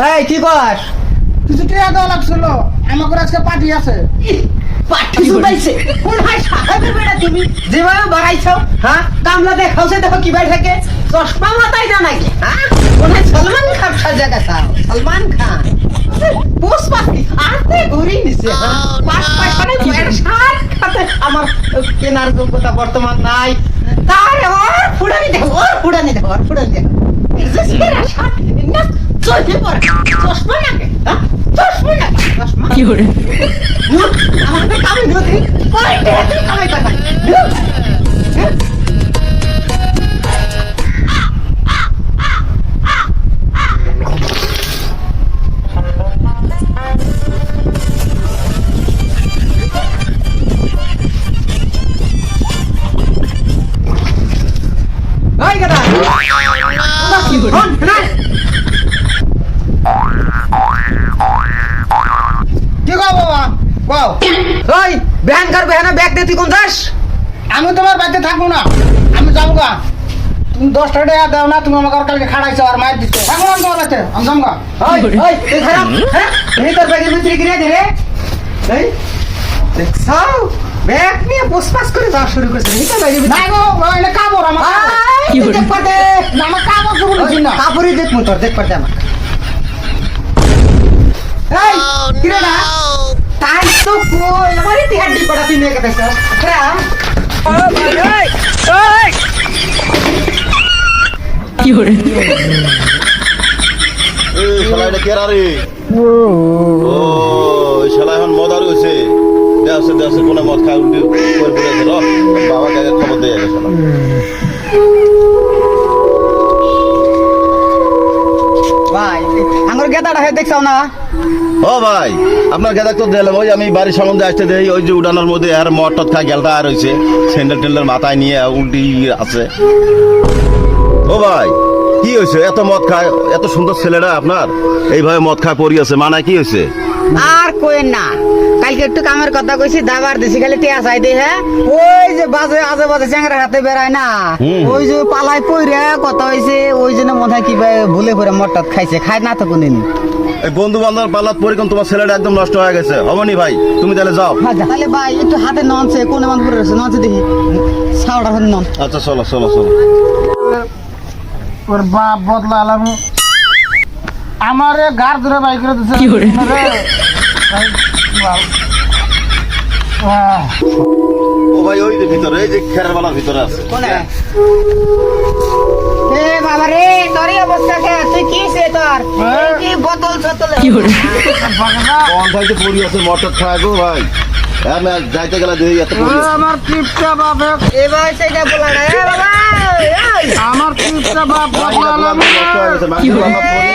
এই কি কর? কিছু টিয়া দেওয়া লাগছিল, আমাকে আজকে পার্টি আছে। পাটি শুনাইছে কোন হাই সাহেবের বেটা তুমি যেভাবে বাড়াইছো, হ্যাঁ কামলা দেখাওছে, দেখো কি বাই থাকে চশমা মাথায় না নাকি, হ্যাঁ কোন হাই সলমান খান সাজা গেছা, সলমান খান পুষ্পাতি আতে ঘুরি নিছে, পাঁচ পয়সা নাই একটা শার্ট খাতে আমার কেনার যোগ্যতা বর্তমান নাই, তার ওর ফুড়ানি দেখো, ওর ফুড়ানি দেখো, ওর ফুড়ানি দেখো সেরা শার্ট না চলতে পারে চশমা নাকি, হ্যাঁ চশমা নাকি, চশমা কি করে আমাকে কামে ধরে পয়েন্টে কামে কথা ওই কথা কি করে কি গো বাবা বাও, ওই ব্যান কর বেহানা ব্যাগ দে, তুই কোন যাস? আমি তোমার বাড়িতে থাকবো না, আমি যাবো গা। তুমি 10 টাকা দাও না, তুমি আমাকে কালকে খাড়াইছো আর মার দিচ্ছ। থাকবো না আমি তোমার বাড়িতে, আমি যাবো গা। ওই ওই তুই খারাপ, হ্যাঁ এই তোর ব্যাগের ভিতরে গিরে দে রে, এই দেখছাও ব্যাগ নিয়ে পুষ্পাস করে যাওয়া শুরু করছে, এই তো ব্যাগের ভিতরে না গো, এটা কাপড় আমার কি দেখ পাতে না, আমার কাপড় তো বলেছি না। কাপড়ই দেখ মোটর দেখ পাতে আমার এই কিরে না তাই তো কই আমারই তিহাড্ডি পড়া তুই নিয়ে গেছিস হ্যাঁ কি হরে এই শালা এটা কেরা রে? ও এই শালা এখন মদ আর হইছে, দেশে কোনে মদ খায় উল্টি করে পড়েছে র, বাবাকে আগে খবর দিয়ে গেছে শালা। ভাই আমার গেদাটা হয়ে দেখছাও না? ও ভাই আপনার গেদা তো দিলাম, ওই আমি বাড়ির সম্বন্ধে আসতে দেই, ওই যে উড়ানোর মধ্যে আর মদ টদ খায় গেলটা আর হয়েছে, স্যান্ডেল টেন্ডেল মাথায় নিয়ে উল্টি আছে। ও ভাই কি হয়েছে, এত মদ খায়, এত সুন্দর ছেলেরা আপনার এইভাবে মদ খায় পড়ি আছে, মানায় কি হয়েছে? আর কোয়েন না, কালকে একটু কামের কথা কইছি, দাবার দিছি খালি টিয়া চাই দে, হ্যাঁ ওই যে বাজে আজে বাজে চ্যাংরা হাতে বেড়ায় না, ওই যে পালাই পইরা কথা হইছে, ওই জন্য মনে হয় কি ভুলে পড়ে মটট খাইছে, খায় না তো কোনদিন। এই বন্ধু বান্ধব পাল্লাত পরিকম তোমার ছেলেটা একদম নষ্ট হয়ে গেছে, হবনি ভাই তুমি তাহলে যাও। তাহলে ভাই একটু হাতে ননছে, কোনে মান পড়ে রয়েছে, ননছে দেখি সাউডার হাতে নন। আচ্ছা চলো চলো চলো। ওর বাপ বদলা আলাম আমারে গার ধরে বাই করে দিছে। ও ভাই ওই যে ভিতরে, এই যে খেরের বালার ভিতরে আছে। কোনে এ বাবা রে, তোরই অবস্থা কে, তুই কি সে তোর কি বোতল ছতলে কি হরে কোন থাইতে পড়ি আছে মটর খায় গো ভাই, আমি যাইতে গেলে দেখি এত পড়ি আছে। আমার কিপটা বাপ, এ ভাই সেটা বলা না, এ বাবা আমার কিপটা বাপ ভাই, বদলা আপনার আলাম। নষ্ট হয়ে গেছে, মানুষের বাবা পড়ি,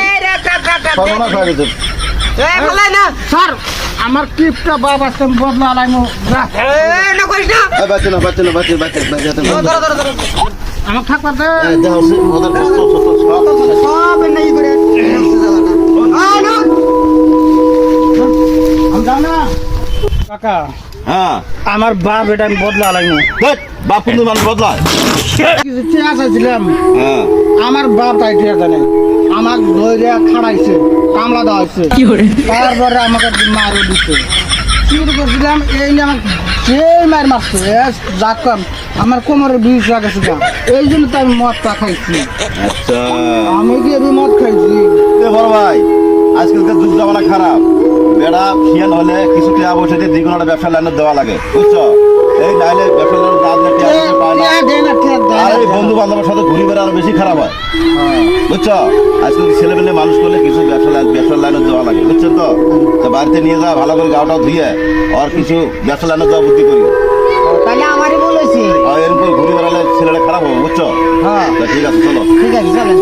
সর্বনাশ হয়ে গেছে। এ ফলাই না স্যার আমার কিপটা বাপ আছে, বদলা আলাম। এ না করিস না, এই বাচ্চা না বাচ্চা না বাচ্চা বাচ্চা ধরো ধরো ধরো আমার থাকবার দে। দেখা হচ্ছে ওদের কষ্ট সব সব নাই করে আয় না আমি যাও না কাকা, হ্যাঁ আমার বাপ এটা আমি বদলা আলাম। দেখ বাপ কিন্তু মানুষ বদলায়। কিছু টিয়া চাইছিলাম, হ্যাঁ আমার বাপ তাই টিয়া জানে, আমার ধরে খাড়াইছে, কামলা দেওয়া হয়েছে, তারপরে আমাকে মারও দিচ্ছে। শুরু করছিলাম এই নিয়ে আমাকে সেই মার মারছে, যাক কম আমার কোমরের বিষ লাগাছে না, এই জন্য তো আমি মদটা খাইছি। আচ্ছা আমি কি আমি মদ খাইছি? এ বড় ভাই আজকালকার যুগ জামানা খারাপ, বেড়া খিয়াল হলে কিছু টিয়া বসে দিয়ে দ্বিগুণটা ব্যবসা লাইনে দেওয়া লাগে, বুঝছো? এই নাইলে ব্যবসা লাইনে না দিলে টিয়া পয়সা পায় না। টিয়া দেয় না, টিয়া দেয় আর এই না। বন্ধু বান্ধবের সাথে ঘুরি বেড়া আরো বেশি খারাপ হয়, বুঝছো? আজকাল ছেলে পেলে মানুষ করলে কিছু ব্যবসা লাইনে দেওয়া লাগে, বুঝছো তো? তো বাড়িতে নিয়ে যাওয়া ভালো করে গাওটাও ধুয়ে আর কিছু ব্যবসা লাইনে দেওয়া বুদ্ধি করি, তাহলে আমারই বলেছি। আর এরকম করে ঘুরি বেড়ালে ছেলেটা খারাপ হবে, বুঝছো? হ্যাঁ তা ঠিক আছে চলো। ঠিক আছে চলেন।